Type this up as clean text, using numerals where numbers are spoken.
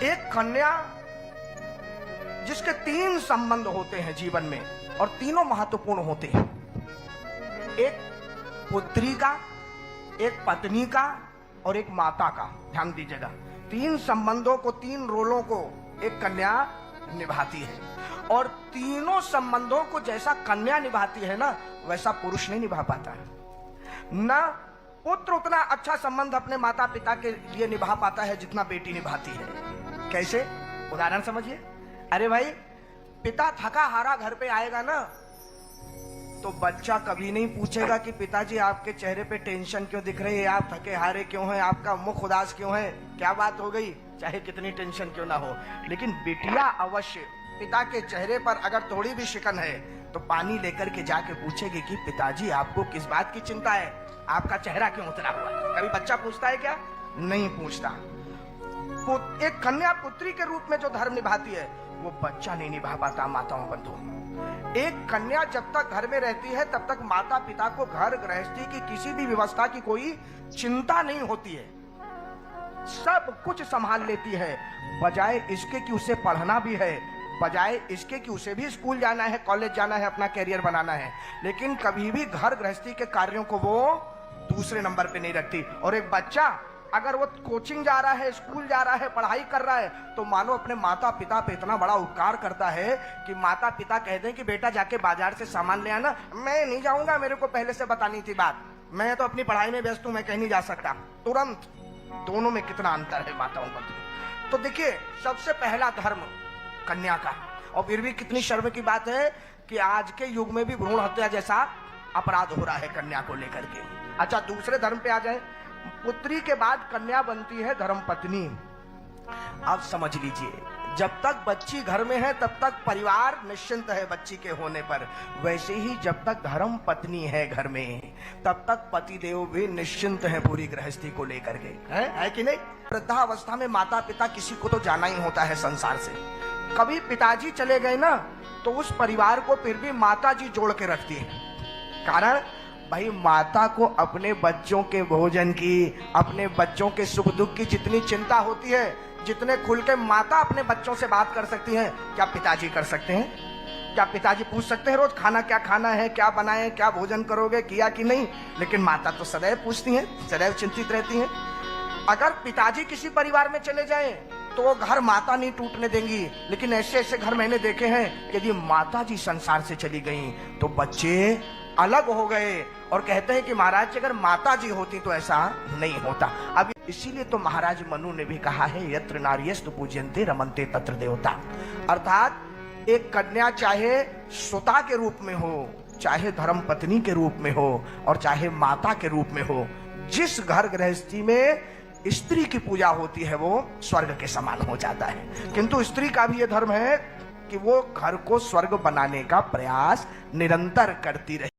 एक कन्या जिसके 3 संबंध होते हैं जीवन में और तीनों महत्वपूर्ण होते हैं। एक पुत्री का, एक पत्नी का और एक माता का। ध्यान दीजिएगा, 3 संबंधों को, 3 रोलों को एक कन्या निभाती है और तीनों संबंधों को जैसा कन्या निभाती है ना, वैसा पुरुष नहीं निभा पाता है। ना पुत्र उतना अच्छा संबंध अपने माता पिता के लिए निभा पाता है जितना बेटी निभाती है। कैसे? उदाहरण समझिए। अरे भाई, पिता थका हारा घर पे आएगा ना, तो बच्चा कभी नहीं पूछेगा कि पिताजी आपके चेहरे पे टेंशन क्यों दिख रही है, आप थके हारे क्यों हैं, आपका मुख उदास क्यों है, क्या बात हो गई, चाहे कितनी टेंशन क्यों ना हो। लेकिन बेटिया अवश्य पिता के चेहरे पर अगर थोड़ी भी शिकन है तो पानी लेकर के जाके पूछेगी कि पिताजी आपको किस बात की चिंता है, आपका चेहरा क्यों उतरा हुआ है। कभी बच्चा पूछता है क्या? नहीं पूछता। एक कन्या पुत्री के रूप में जो धर्म निभाती है वो बच्चा नहीं निभा पाता। माताओं बंधु, एक कन्या जब तक घर में रहती है तब तक माता पिता को घर गृहस्थी की किसी भी व्यवस्था की कोई चिंता नहीं होती है, सब कुछ संभाल लेती है। बजाय इसके कि उसे पढ़ना भी है, बजाय इसके कि उसे भी स्कूल जाना है, कॉलेज जाना है, अपना कैरियर बनाना है, लेकिन कभी भी घर गृहस्थी के कार्यों को वो दूसरे नंबर पे नहीं रखती। और एक बच्चा अगर वो कोचिंग जा रहा है, स्कूल जा रहा है, पढ़ाई कर रहा है, तो मानो अपने माता पिता पे इतना बड़ा उपकार करता है कि माता पिता कह दें कि बेटा जाके बाजार से सामान ले आना। मैं नहीं जाऊंगा, मेरे को पहले से बतानी थी बात, मैं तो अपनी पढ़ाई में व्यस्त हूं, मैं कहीं नहीं जा सकता। तुरंत दोनों में कितना अंतर है माताओं का। तो देखिए, सबसे पहला धर्म कन्या का। और फिर भी कितनी शर्म की बात है कि आज के युग में भी भ्रूण हत्या जैसा अपराध हो रहा है कन्या को लेकर के। अच्छा, दूसरे धर्म पे आ जाए। पुत्री के बाद कन्या बनती है धर्म पत्नी। आप समझ लीजिए, जब तक बच्ची घर में है तब तक परिवार निश्चिंत है बच्ची के होने पर, वैसे ही जब तक धर्म पत्नी है घर में तब तक पतिदेव भी निश्चिंत है पूरी गृहस्थी को लेकर के। है कि नहीं? वृद्धावस्था में माता पिता किसी को तो जाना ही होता है संसार से। कभी पिताजी चले गए ना, तो उस परिवार को फिर भी माता जी जोड़ के रखती है। कारण भाई, माता को अपने बच्चों के भोजन की, अपने बच्चों के सुख दुख की जितनी चिंता होती है, जितने खुल के माता अपने बच्चों से बात कर सकती हैं, क्या पिताजी कर सकते हैं? क्या पिताजी पूछ सकते हैं रोज खाना क्या खाना है, क्या बनाए, क्या भोजन करोगे, किया कि नहीं? लेकिन माता तो सदैव पूछती हैं, सदैव चिंतित रहती हैं। अगर पिताजी किसी परिवार में चले जाएं तो वो घर माता नहीं टूटने देंगी, लेकिन ऐसे ऐसे घर मैंने देखे हैं कि यदि माता जी संसार से चली गई तो बच्चे अलग हो गए। और कहते हैं कि महाराज, अगर माता जी होती तो ऐसा नहीं होता। अब इसीलिए तो महाराज मनु ने भी कहा है, यत्र नार्यस्तु पूज्यन्ते रमन्ते तत्र देवता। अर्थात एक कन्या चाहे सुता के रूप में हो, चाहे धर्म पत्नी के रूप में हो और चाहे माता के रूप में हो, जिस घर गृहस्थी में स्त्री की पूजा होती है वो स्वर्ग के समान हो जाता है। किंतु स्त्री का भी ये धर्म है कि वो घर को स्वर्ग बनाने का प्रयास निरंतर करती रहे।